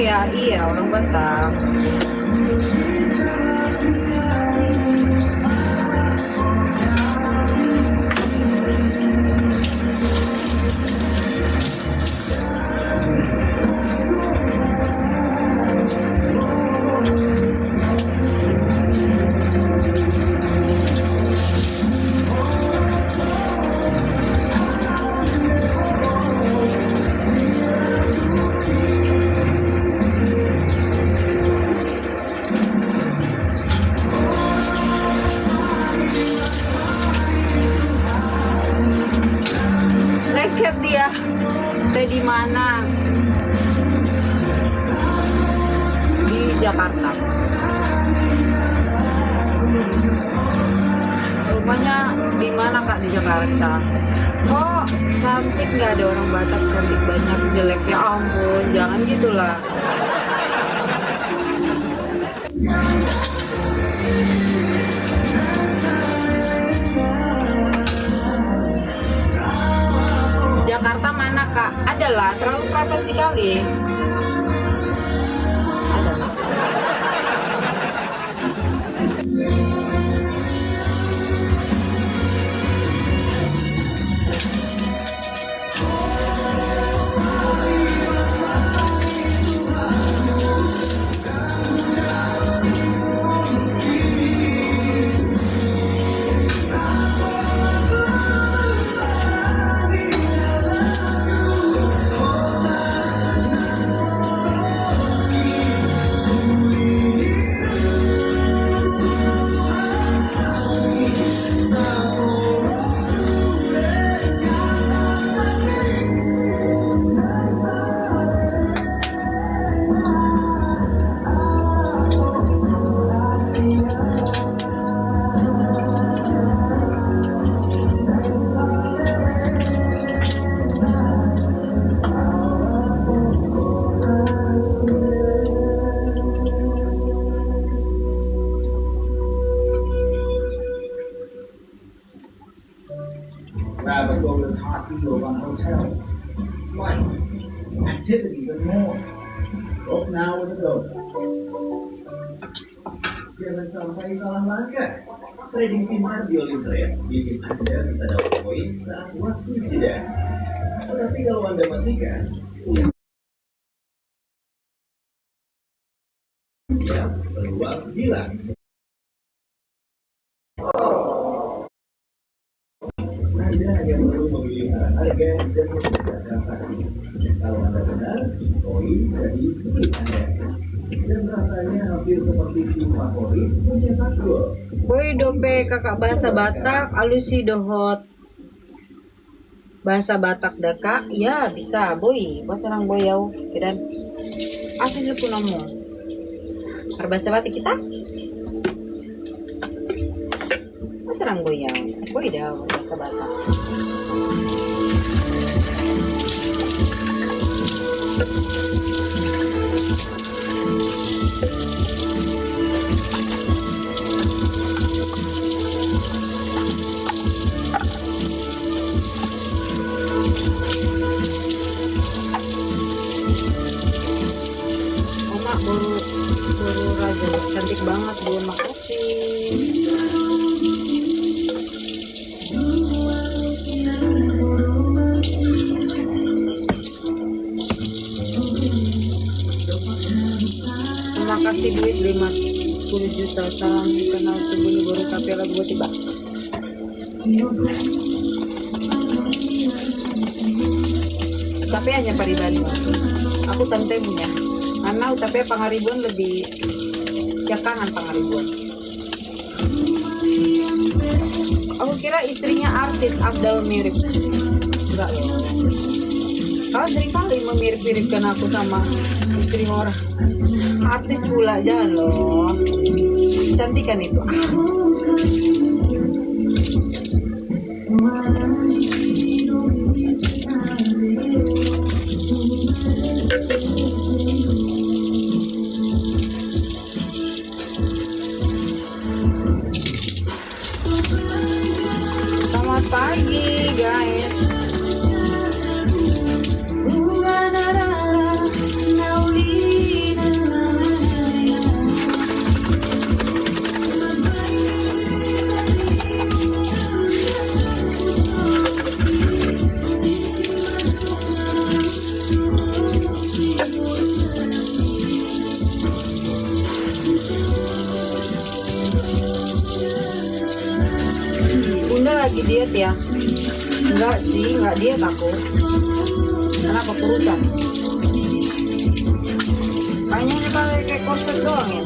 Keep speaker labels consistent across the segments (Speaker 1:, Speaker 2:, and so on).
Speaker 1: ya, iya orang Batak. Leket dia. Stay di mana? Di Jakarta. Rumahnya di mana Kak di Jakarta? Kok cantik, nggak ada orang Batak cantik, banyak jelek, ya ampun, jangan gitulah. Jakarta mana Kak? Adalah terlalu privasi kali. Adalah.
Speaker 2: Raviola's hot deals on hotels, flights, activities, and more. Book now with a go. Jangan sampai salah langkah. Trading pintar di Olive bikin Anda bisa dapat poin saat waktu jeda. Tetapi kalau Anda matikan, ya peluang hilang. Anda hanya perlu memilih harga dan membuka transaksi. Kalau Anda benar, poin jadi milik Anda. Dan rasanya hampir seperti tim favorit mencetak gol.
Speaker 1: Boy dope kakak bahasa Batak, alusi dohot bahasa Batak deka, ya bisa boy, pasarang boy yau, kiran asis punomo. Bahasa Batak kita, pasarang boy yau, boy dah bahasa Batak. Baru raja cantik banget Bu, makasih. Terima kasih duit 50 juta, salam dikenal sebelum baru tapi lagu buat tiba. Tapi hanya pribadi, aku tante punya. Karena tapi pangaribuan lebih jakangan pangaribuan. Aku kira istrinya artis Abdal mirip. Enggak loh. Kau sering kali memirip-miripkan aku sama istri orang. Artis pula, jangan loh. Cantik kan itu. Selamat pagi guys. lagi diet ya? Enggak sih, enggak diet aku. Karena kepurusan. Kayaknya pakai kayak korset doang ya.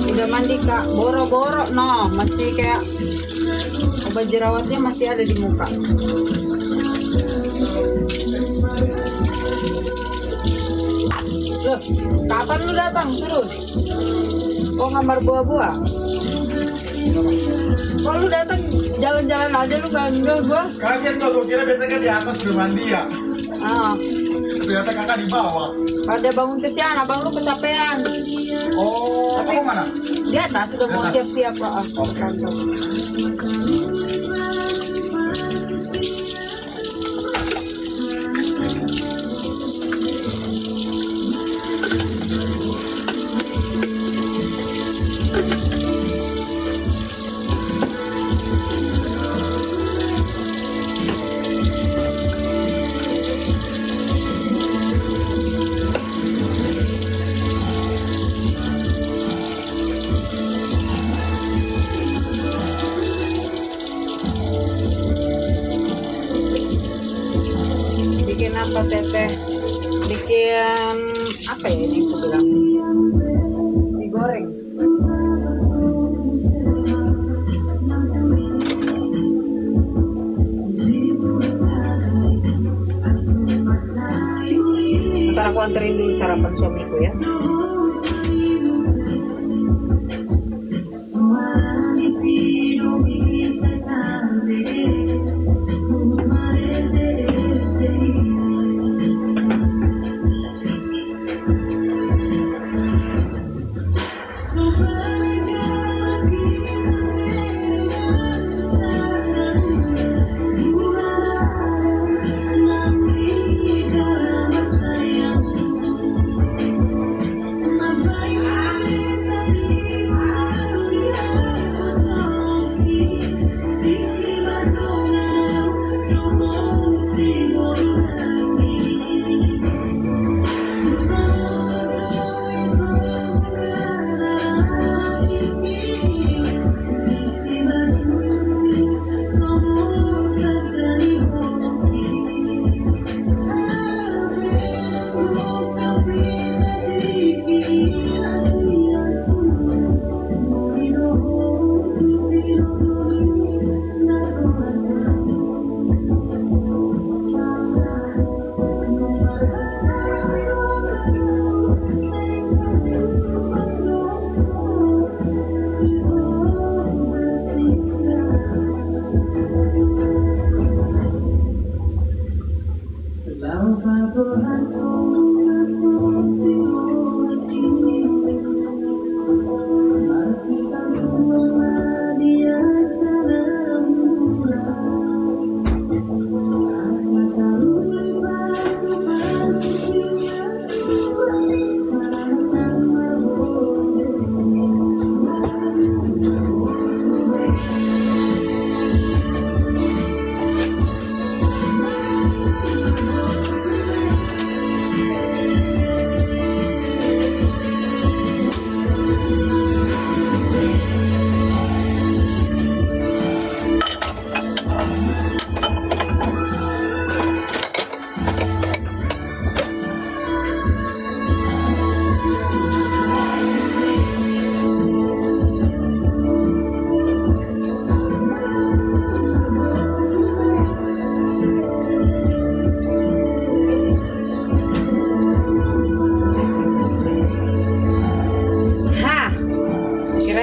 Speaker 1: Udah mandi kak, boro-boro no, masih kayak obat jerawatnya masih ada di muka. Loh, kapan lu datang terus? Kok ngambar buah-buah? Kok lu datang jalan-jalan aja lu bangga gua?
Speaker 3: Kaget tuh, gue kira biasanya kan di atas udah mandi ya.
Speaker 1: Ah,
Speaker 3: Ternyata kakak di bawah.
Speaker 1: pada bangun kesian, abang lu kecapean.
Speaker 3: Oh,
Speaker 1: Tapi-
Speaker 3: kamu mana?
Speaker 1: Di atas sudah mau siap-siap kok.
Speaker 3: Oke.
Speaker 1: Bikin apa teteh? Bikin apa ya ini aku bilang? Digoreng. Ntar aku anterin dulu sarapan suamiku ya.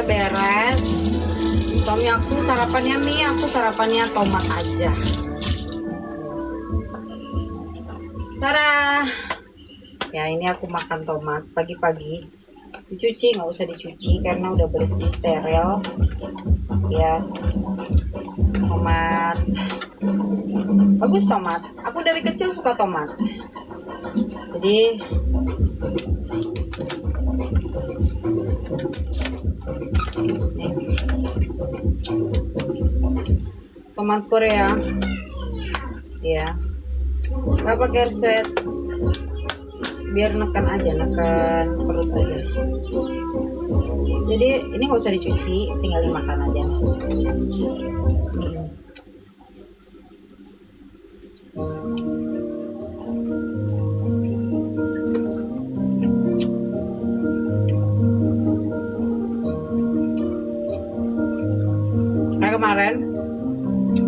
Speaker 1: Beres. Suami aku sarapannya mie, aku sarapannya tomat aja. Tada. Ya ini aku makan tomat pagi-pagi. Dicuci, nggak usah dicuci karena udah bersih steril. Ya tomat. Bagus tomat. Aku dari kecil suka tomat. Jadi tomat Korea ya, nggak pakai resep, biar neken aja, neken perut aja. Jadi ini nggak usah dicuci, tinggal dimakan aja. Kayak kemarin,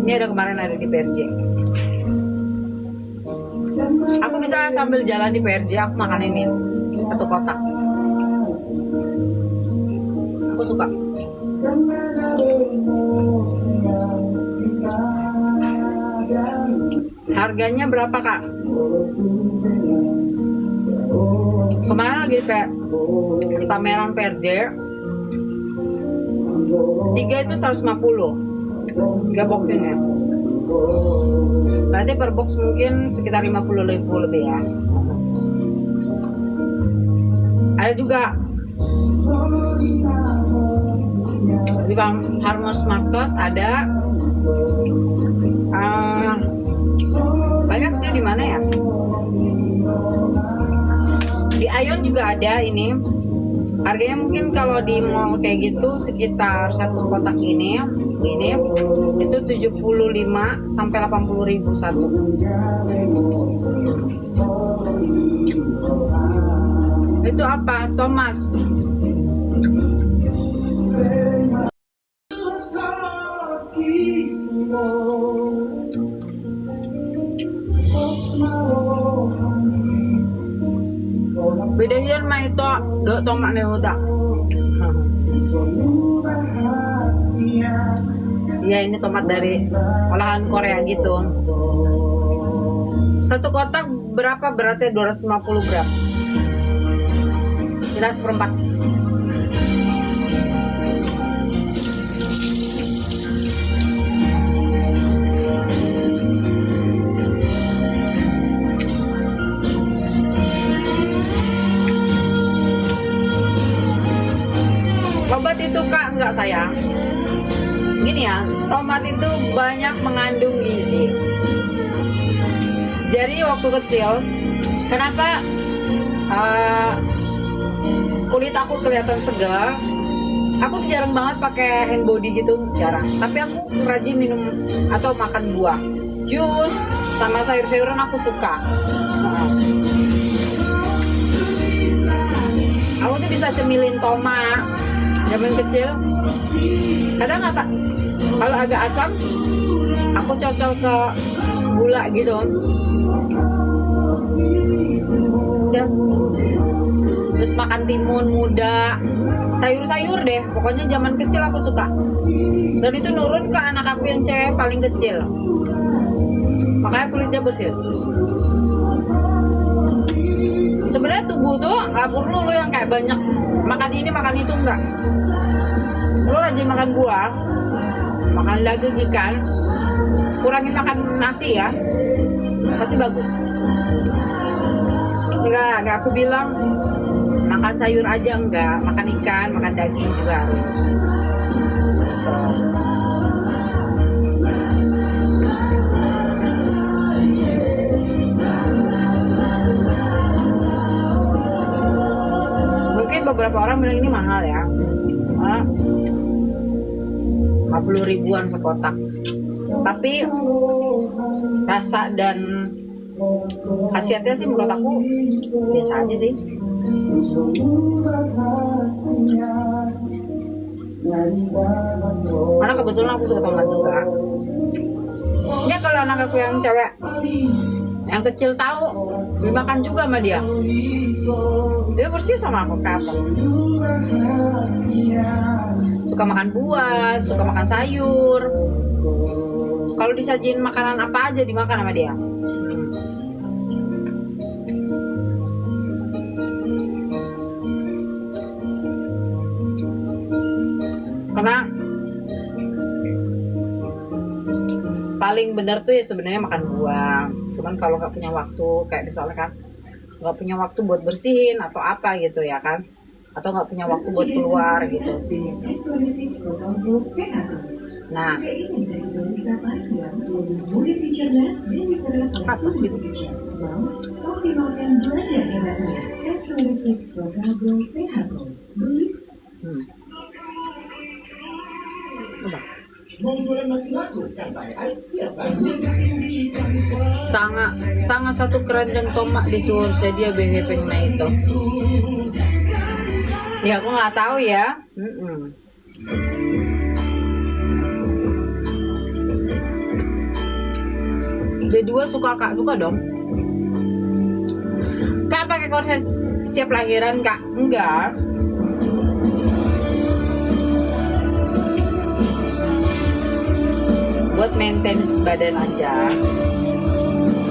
Speaker 1: ini ada di PRJ. Aku bisa sambil jalan di PRJ, aku makan ini satu kotak. Aku suka. Harganya berapa kak? Kemarin lagi kayak di pameran PRJ 3 itu 150, 3 box ini. Berarti per box mungkin sekitar 50.000 lebih ya. Ada juga di Farmers Market ada banyak sih. Di mana ya? Di Aeon juga ada ini. Harganya mungkin kalau di mall kayak gitu sekitar satu kotak ini itu 75 sampai 80.000 satu. Itu apa? Tomat. Bedain mah itu do tomat nih udah. Iya ini tomat dari olahan Korea gitu. Satu kotak berapa beratnya? 250 gram. Kita seperempat. Obat itu kak nggak sayang. Gini ya, tomat itu banyak mengandung gizi. Jadi waktu kecil, kenapa kulit aku kelihatan segar? Aku tuh jarang banget pakai hand body gitu, jarang. Tapi aku rajin minum atau makan buah, jus, sama sayur-sayuran aku suka. Aku tuh bisa cemilin tomat zaman kecil. Ada nggak pak? Kalau agak asam, aku cocol ke gula gitu. Udah. Terus makan timun muda, sayur-sayur deh. Pokoknya zaman kecil aku suka. Dan itu nurun ke anak aku yang cewek paling kecil. Makanya kulitnya bersih. Sebenarnya tubuh tuh nggak perlu lo yang kayak banyak makan ini makan itu, enggak. Lo rajin makan buah, makan daging ikan, kurangin makan nasi ya, pasti bagus. Enggak aku bilang makan sayur aja, enggak, makan ikan, makan daging juga harus. Mungkin beberapa orang bilang ini mahal ya, 50 ribuan sekotak. Tapi rasa dan khasiatnya sih menurut aku biasa aja sih. Karena kebetulan aku suka tomat juga. Ya kalau anak aku yang cewek, yang kecil tahu, dimakan juga sama dia. Dia bersih sama aku kapok. Suka makan buah, suka makan sayur. Kalau disajin makanan apa aja dimakan sama dia. Karena paling benar tuh ya sebenarnya makan buah. Cuman kalau nggak punya waktu, kayak misalnya kan nggak punya waktu buat bersihin atau apa gitu ya kan, atau nggak punya waktu buat keluar gitu. Nah, apa sih? Coba.
Speaker 2: Mau jualan laku-laku kan saya siapa?
Speaker 1: Sangat satu keranjang tomat di tur sedia behepeng na itu. Ya aku nggak tahu ya. B2 suka kak suka dong. Kak pakai korset siap lahiran kak? Enggak. Buat maintenance badan aja.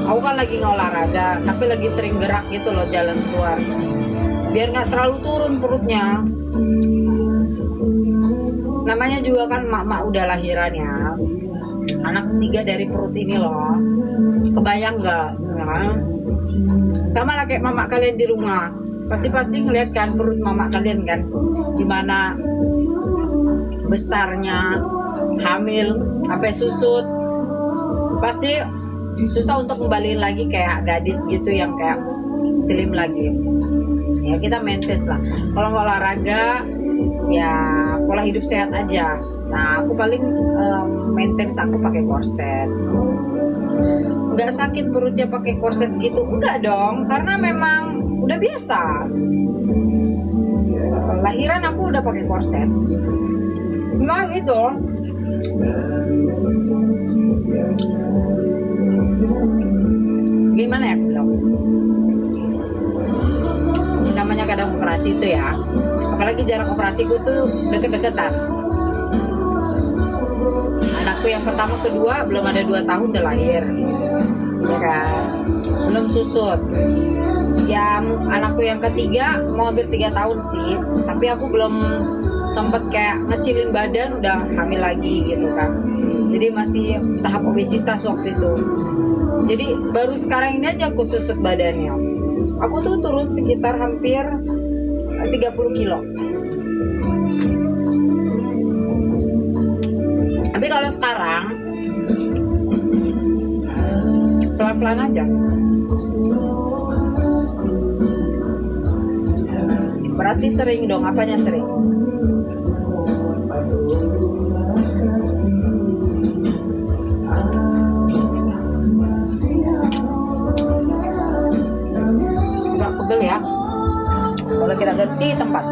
Speaker 1: Aku kan lagi olahraga, tapi lagi sering gerak gitu loh, jalan keluar. Biar nggak terlalu turun perutnya. Namanya juga kan mak-mak udah lahiran ya. Anak ketiga dari perut ini loh. Kebayang nggak? Ya. Sama lah kayak mama kalian di rumah. Pasti ngeliat kan perut mama kalian kan. Gimana besarnya, hamil, sampai susut. Pasti susah untuk kembaliin lagi kayak gadis gitu yang kayak slim lagi. Ya kita maintenance lah. Kalau nggak olahraga, ya pola hidup sehat aja. Nah aku paling maintenance aku pakai korset. Nggak sakit perutnya pakai korset gitu, enggak dong, karena memang udah biasa. Lahiran aku udah pakai korset. Memang gitu. Gimana ya aku bilang? Namanya kadang operasi itu ya, apalagi jarak operasiku tuh deket-deketan. Anakku yang pertama kedua belum ada 2 tahun udah lahir, ya kan, belum susut. Ya anakku yang ketiga mau hampir 3 tahun sih, tapi aku belum sempet kayak ngecilin badan udah hamil lagi gitu kan. Jadi masih tahap obesitas waktu itu. Jadi baru sekarang ini aja aku susut badannya. Aku tuh turun sekitar hampir 30 kilo. Tapi kalau sekarang pelan-pelan aja. Berarti sering dong, apanya sering? Enggak pegel ya. Kalau kita ganti tempat.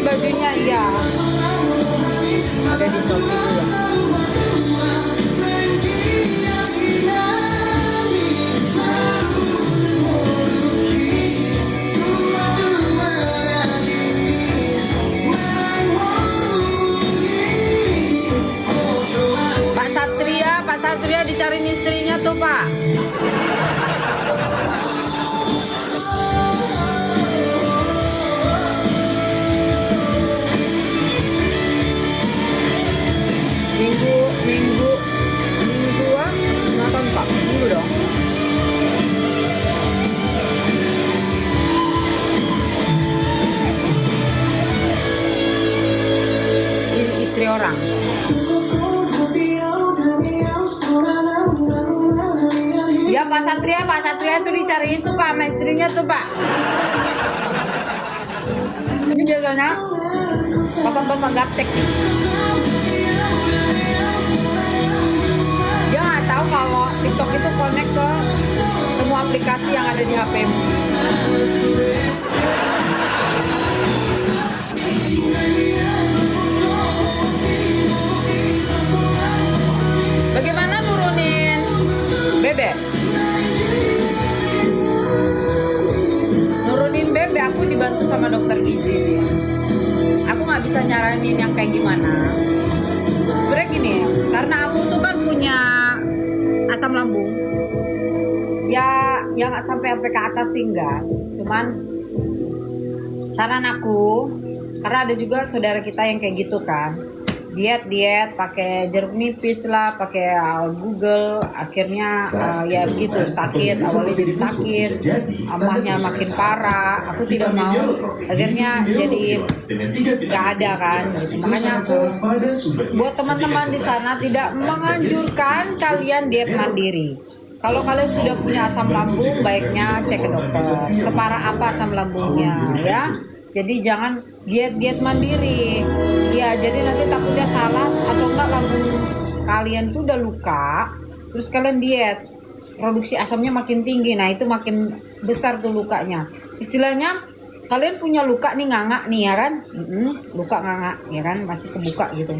Speaker 1: Bajunya iya ada di Shopee juga. Pak Satria dicariin istrinya tuh Pak. Mingguan nonton Pak, minggu dong. Istri orang. Ya Pak Satria tuh dicariin tuh Pak, sama istrinya tuh Pak. Ini biasanya bapak-bapak gaptek. Dia nggak tahu kalau TikTok itu connect ke semua aplikasi yang ada di HP-mu. Bagaimana nurunin bebek? Nurunin bebek aku di dibantu sama dokter gizi sih. Aku nggak bisa nyaranin yang kayak gimana. Sebenarnya gini, karena aku tuh kan punya asam lambung. Ya nggak sampai ke atas sih enggak. Cuman saran aku, karena ada juga saudara kita yang kayak gitu kan. Diet pakai jeruk nipis lah, pakai Google, akhirnya ya begitu sakit, awalnya jadi sakit, amahnya makin parah. Aku tidak mau, akhirnya jadi nggak ada kan. Makanya aku buat teman-teman di sana tidak menganjurkan kalian diet mandiri. Kalau kalian sudah punya asam lambung, baiknya cek ke dokter. Separah apa asam lambungnya ya. Jadi jangan diet mandiri. Ya, jadi nanti takutnya salah atau enggak lambung kalian tuh udah luka, terus kalian diet, produksi asamnya makin tinggi. Nah, itu makin besar tuh lukanya. Istilahnya kalian punya luka nih, nganga nih ya kan? Luka nganga ya kan, masih kebuka gitu.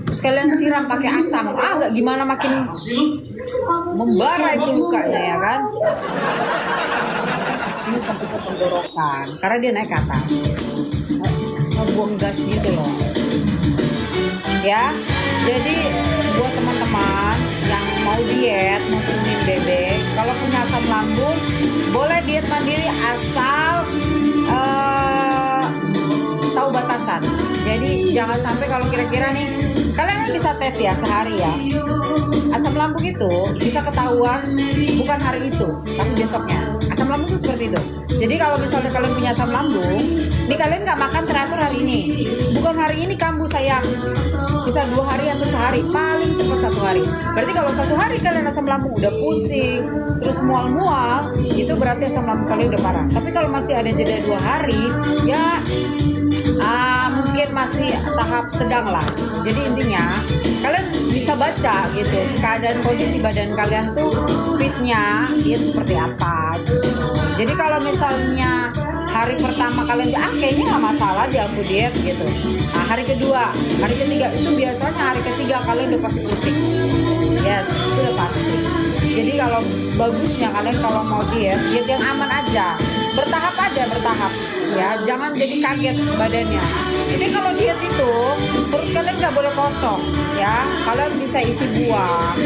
Speaker 1: Terus kalian siram pakai asam. Agak gimana makin membara itu lukanya ya kan? Ini sampai ke tenggorokan karena dia naik ke atas, buang gas gitu loh ya. Jadi buat teman-teman yang mau diet, mau turunin BB, kalau punya asam lambung boleh diet mandiri asal tahu batasan. Jadi jangan sampai kalau kira-kira nih, kalian kan bisa tes ya sehari ya, asam lambung itu bisa ketahuan bukan hari itu tapi besoknya. Asam lambung itu seperti itu. Jadi kalau misalnya kalian punya asam lambung, nih kalian nggak makan teratur hari ini, bukan hari ini kambuh sayang, bisa 2 hari atau sehari, paling cepat 1 hari. Berarti kalau 1 hari kalian asam lambung udah pusing, terus mual-mual, itu berarti asam lambung kalian udah parah. Tapi kalau masih ada jeda 2 hari, ya mungkin masih tahap sedang lah. Jadi intinya kalian bisa baca gitu keadaan kondisi badan kalian tuh fitnya diet seperti apa gitu. Jadi kalau misalnya hari pertama kalian kayaknya nggak masalah di aku diet gitu. Nah, hari kedua, hari ketiga itu biasanya hari ketiga kalian udah pasti pusing. Yes, itu udah pasti. Jadi kalau bagusnya kalian kalau mau diet yang aman aja. Bertahap ya, jangan jadi kaget badannya. Jadi kalau diet itu perut kalian nggak boleh kosong ya, kalian bisa isi buah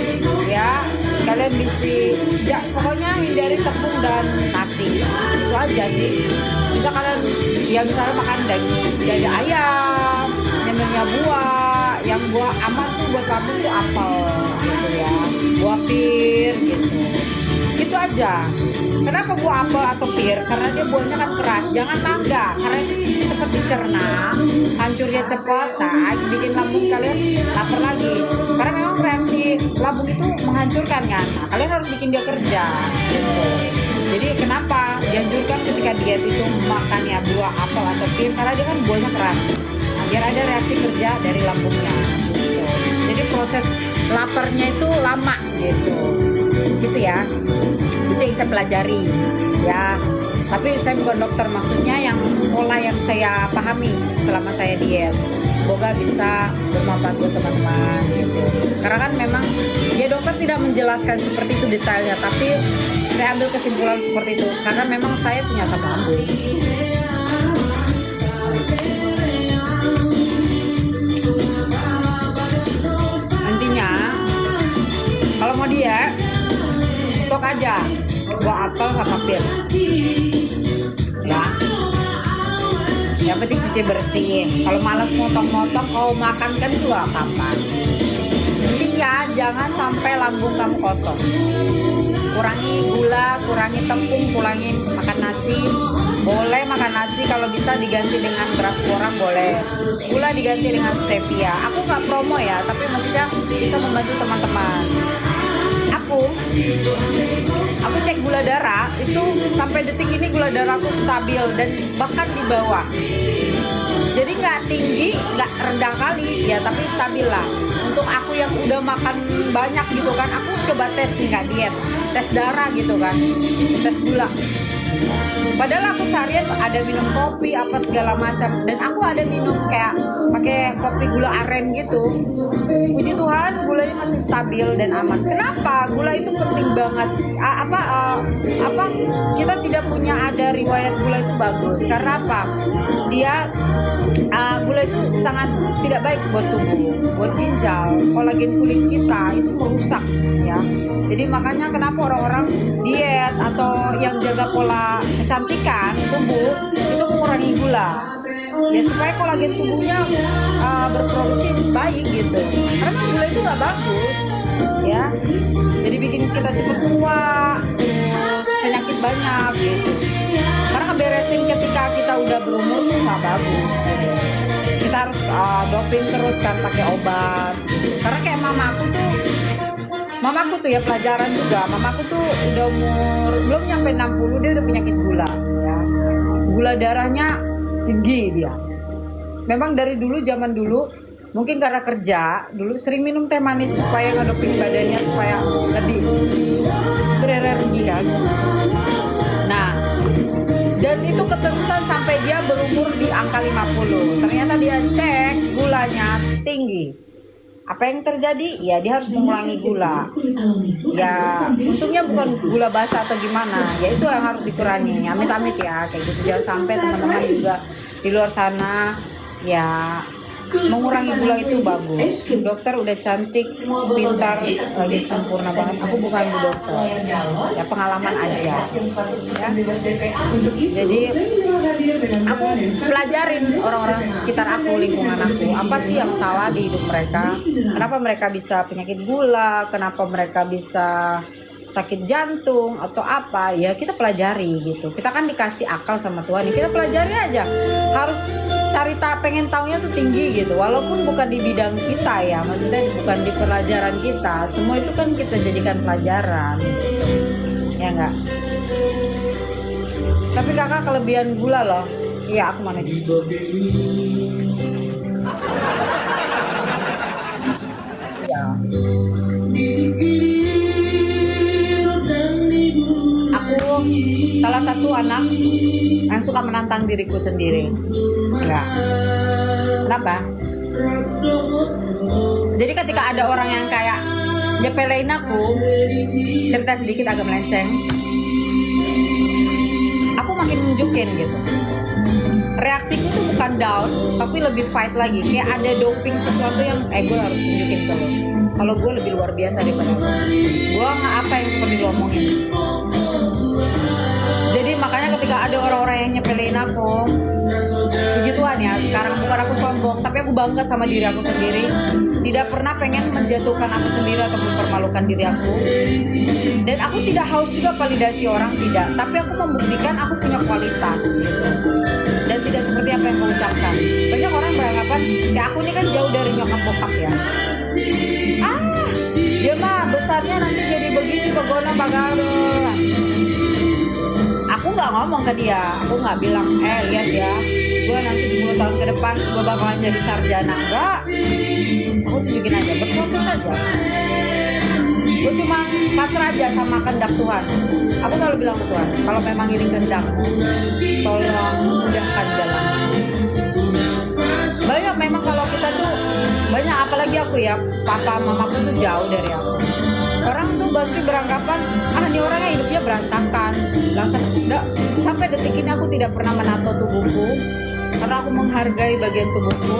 Speaker 1: ya, kalian bisa pokoknya hindari tepung dan nasi, itu aja sih. Bisa kalian ya misalnya makan dada ayam, nyemilnya buah, yang buah aman tuh buat lambung tuh apel gitu ya, buah pir gitu. Itu aja. Kenapa buah apel atau pir? Karena dia buahnya kan keras. Jangan mangga, karena itu cepat dicerna, hancurnya cepat. Nah, bikin lambung kalian lapar lagi. Karena memang reaksi lambung itu menghancurkan kan. Nah, kalian harus bikin dia kerja. Gitu. Jadi kenapa dianjurkan ketika diet itu makannya buah apel atau pir? Karena dia kan buahnya keras. Nah, biar ada reaksi kerja dari lambungnya. Gitu. Jadi proses laparnya itu lama gitu. Gitu ya. Itu yang saya pelajari ya, tapi saya bukan dokter, maksudnya yang pola yang saya pahami selama saya diet, semoga bisa bermanfaat buat teman-teman gitu. Karena kan memang ya dokter tidak menjelaskan seperti itu detailnya, tapi saya ambil kesimpulan seperti itu karena memang saya punya asam lambung. Intinya kalau mau diet stok aja buah apel sama pir ya, yang penting cuci bersih. Kalau malas motong-motong, kalau makan kan juga kapan. Intinya jangan sampai lambung kamu kosong. Kurangi gula, kurangi tepung, kurangi makan nasi. Boleh makan nasi kalau bisa diganti dengan beras porang, boleh. Gula diganti dengan stevia. Aku nggak promo ya, tapi maksudnya bisa membantu teman-teman. Aku cek gula darah itu sampai detik ini gula darahku stabil dan bahkan di bawah. Jadi nggak tinggi, nggak rendah kali ya, tapi stabil lah. Untuk aku yang udah makan banyak gitu kan, aku coba tes nih, nggak diet, tes darah gitu kan, tes gula. Padahal aku seharian ada minum kopi apa segala macam, dan aku ada minum kayak pakai kopi gula aren gitu. Puji Tuhan gulanya masih stabil dan aman. Kenapa? Gula itu penting banget. Apa kita tidak punya ada riwayat gula itu bagus. Karena apa? Dia gula itu sangat tidak baik buat tubuh, buat ginjal, kolagen kulit kita itu merusak ya. Jadi makanya kenapa orang-orang diet atau yang jaga pola kecantikan tubuh itu mengurangi gula ya, supaya kolagen tubuhnya berproduksi baik gitu. Karena gula itu nggak bagus ya, jadi bikin kita cepat tua, terus penyakit banyak gitu. Karena ngeberesin ketika kita udah berumur tuh nggak bagus gitu. Kita harus doping terus kan pakai obat gitu. Karena kayak mamaku tuh ya, pelajaran juga. Mamaku tuh udah umur belum nyampe 60 dia udah penyakit gula ya. Gula darahnya tinggi dia. Memang dari dulu, zaman dulu mungkin karena kerja dulu sering minum teh manis supaya ngedoping badannya supaya lebih berenergi kan. Nah, dan itu keterusan sampai dia berumur di angka 50. Ternyata dia cek gulanya tinggi. Apa yang terjadi? Ya dia harus mengurangi gula. Ya untungnya bukan gula basa atau gimana. Ya itu yang harus dikurangi. Amit-amit ya kayak gitu. Jangan sampai teman-teman juga di luar sana ya mengurangi gula itu bagus. Dokter udah cantik, pintar, lagi sempurna banget. Aku bukan bu dokter, ya pengalaman aja. Ya. Jadi aku pelajarin orang-orang sekitar aku, lingkungan aku, apa sih yang salah di hidup mereka? Kenapa mereka bisa penyakit gula? Kenapa mereka bisa sakit jantung atau apa? Ya kita pelajari gitu. Kita kan dikasih akal sama Tuhan, kita pelajari aja. Harus cari pengen taunya tuh tinggi gitu, walaupun bukan di bidang kita ya, maksudnya bukan di pelajaran kita, semua itu kan kita jadikan pelajaran ya enggak. Tapi kakak kelebihan gula loh. Iya aku manis. Ya. Aku salah satu anak yang suka menantang diriku sendiri. Enggak. Kenapa? Jadi ketika ada orang yang kayak nyepelein aku, cerita sedikit agak melenceng, aku makin nunjukin gitu. Reaksiku tuh bukan down, tapi lebih fight lagi. Kayak ada doping sesuatu yang gue harus tunjukin ke lo. Kalau gue lebih luar biasa daripada lo. Gue nggak apa yang seperti lo omongin. Jadi makanya ketika ada orang-orang yang nyepelin aku, puji Tuhan ya, sekarang bukan aku sombong, tapi aku bangga sama diri aku sendiri. Tidak pernah pengen menjatuhkan aku sendiri atau mempermalukan diri aku. Dan aku tidak haus juga validasi orang, tidak. Tapi aku membuktikan aku punya kualitas gitu. Dan tidak seperti apa yang kau ucapkan. Banyak orang beranggapan, ya aku ini kan jauh dari nyokap bokap ya. Dia mah besarnya nanti jadi begini, begona, bagana. Aku nggak ngomong ke dia, aku nggak bilang, lihat ya, gue nanti 10 tahun ke depan gue bakalan jadi sarjana. Enggak, aku tunjukin aja, berproses aja. Gue cuma pasrah aja sama kehendak Tuhan. Aku selalu bilang ke Tuhan, kalau memang ini kehendak, tolong mudahkan jalan. Banyak memang kalau kita tuh banyak, apalagi aku ya, papa mamaku tuh jauh dari aku. Orang tuh pasti beranggapan, ini orangnya hidupnya berantakan. Langsung sampai detik ini aku tidak pernah menato tubuhku, karena aku menghargai bagian tubuhku.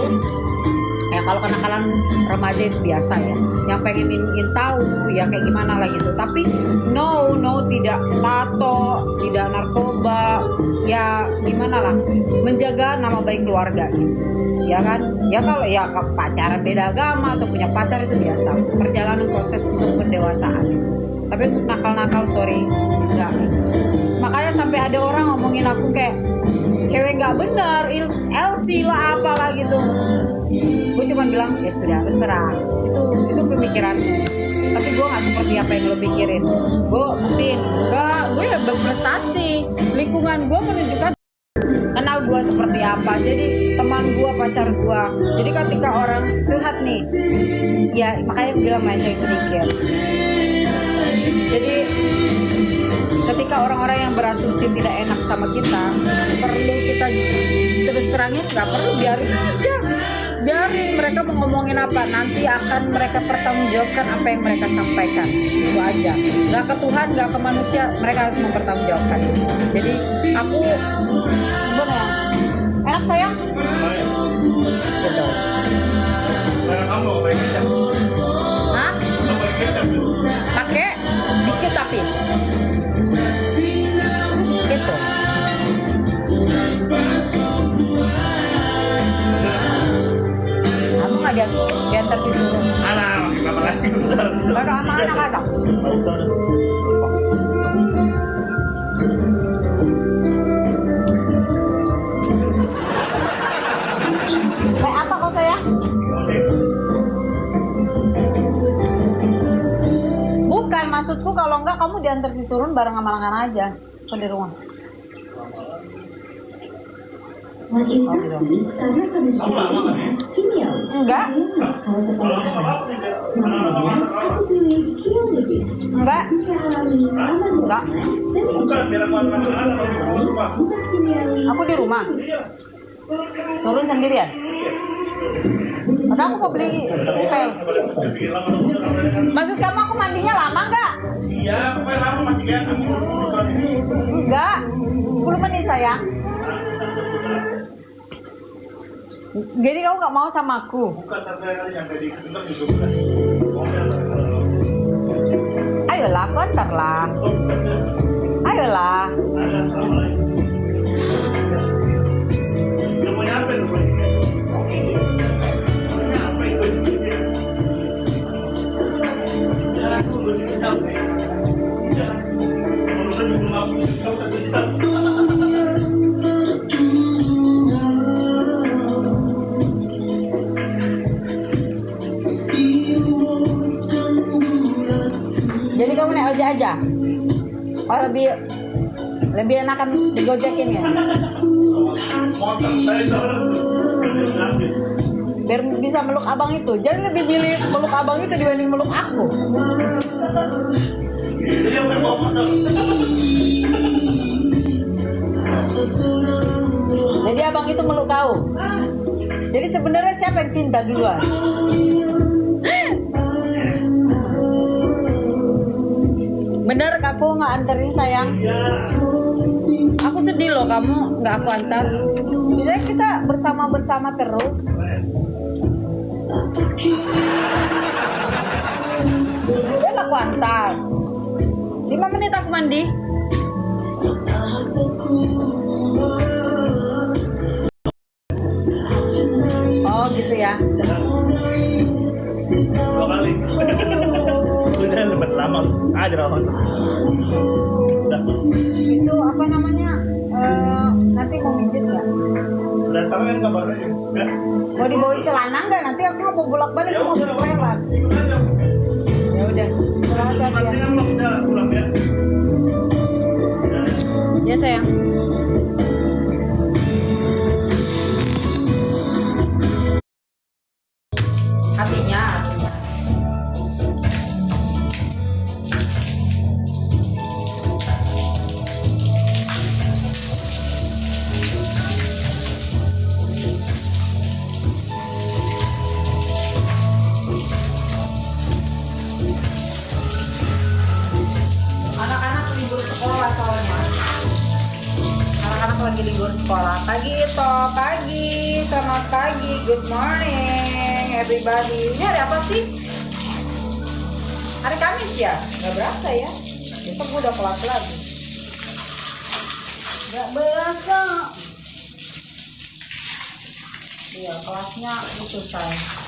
Speaker 1: Ya kalau kenakalan remaja itu biasa ya, yang pengen ingin tahu ya kayak gimana lah gitu. Tapi no tidak tato, tidak narkoba, ya gimana lah, menjaga nama baik keluarga gitu. Ya kan, ya kalau ya pacaran beda agama atau punya pacar itu biasa, perjalanan proses untuk pendewasaan. Tapi untuk nakal-nakal sorry enggak. Makanya sampai ada orang ngomongin aku kayak cewek nggak benar, LC lah apalah gitu. Gue cuma bilang ya sudah terserah, itu pemikiranmu. Tapi gue nggak seperti apa yang lo pikirin. Gue buktiin enggak, gue ya berprestasi. Lingkungan gue menunjukkan kenal gue seperti apa. Jadi teman gue, pacar gue. Jadi ketika orang curhat nih, ya makanya gue bilang melenceng sedikit. Jadi ketika orang-orang yang berasumsi tidak enak sama kita, perlu kita terus terangin, nggak perlu, biarin aja. Biarin mereka mau ngomongin apa, nanti akan mereka pertanggungjawabkan apa yang mereka sampaikan. Itu aja. Nggak ke Tuhan, nggak ke manusia, mereka harus mempertanggungjawabkan. Jadi aku gimana ya? Enak sayang? Gitu.
Speaker 3: Kamu pakai kecap.
Speaker 1: Hah?
Speaker 3: Pakai kecap.
Speaker 1: Pakai dikit tapi gitu. Kamu nggak diantar si suruh?
Speaker 3: Anak, apa lagi?
Speaker 1: Baru sama anak-anak. Kayak apa kau sayang? Bukan, maksudku kalau enggak kamu diantar si Surun bareng sama anak-anak aja ke di rumah.
Speaker 4: Menginfeksi karena sama kimia.
Speaker 1: Enggak,
Speaker 4: Kalau ketahuan, namanya satu pilih kiologis.
Speaker 1: enggak,
Speaker 4: Jika alami aman
Speaker 1: enggak.
Speaker 3: Bukan, biar aku
Speaker 4: bukan kimiawi.
Speaker 1: Aku di rumah. Surun sendirian. Padahal aku mau beli pel. Maksud kamu aku mandinya lama enggak?
Speaker 3: Iya, pokoknya lama masih kan kamu urusan ini.
Speaker 1: Enggak. 10 menit sayang. Jadi kamu nggak mau sama aku?
Speaker 3: Bukan sampai kali sampai di ketuk juga bukan.
Speaker 1: Ayolah, aku antar lah. Ayolah.
Speaker 3: Udah mau nyampe tuh. Nyampe itu. Jalan aku belum sampai. Urusan belum aku sampai.
Speaker 1: Jadi kamu naik ojek aja? Oh lebih enakan digojekin ya? Biar bisa meluk abang itu. Jadi lebih pilih meluk abang itu dibanding meluk aku.
Speaker 3: Jadi apa yang mau modal?
Speaker 1: Jadi abang itu meluk kau. Jadi sebenarnya siapa yang cinta duluan? Bener aku nggak anterin sayang. Aku sedih loh kamu nggak aku antar. Bisa kita bersama terus. Udah aku antar. 5 menit aku mandi. Oh gitu ya.
Speaker 3: 2 kali. Udah lebat lama. Ada lawan. Udah.
Speaker 1: Itu apa namanya? Nanti mau mijit nggak?
Speaker 3: Udah tahu kan kabarnya ya?
Speaker 1: Mau dibawain celana nggak? Nanti aku nggak mau bolak balik, aku mau berpelan.
Speaker 3: Ikut aja.
Speaker 1: Ya udah. Selamat ya.
Speaker 3: Nanti kan lo udah pulang ya.
Speaker 1: Ya sayang. Hatinya. Anak-anak libur sekolah soalnya. Anak-anak lagi libur sekolah. Pagi itu, pagi, selamat pagi, good morning everybody. Ini hari apa sih? Hari Kamis ya? Gak berasa ya. Besok gue udah kelas lagi. Gak berasa. Iya, kelasnya itu selesai.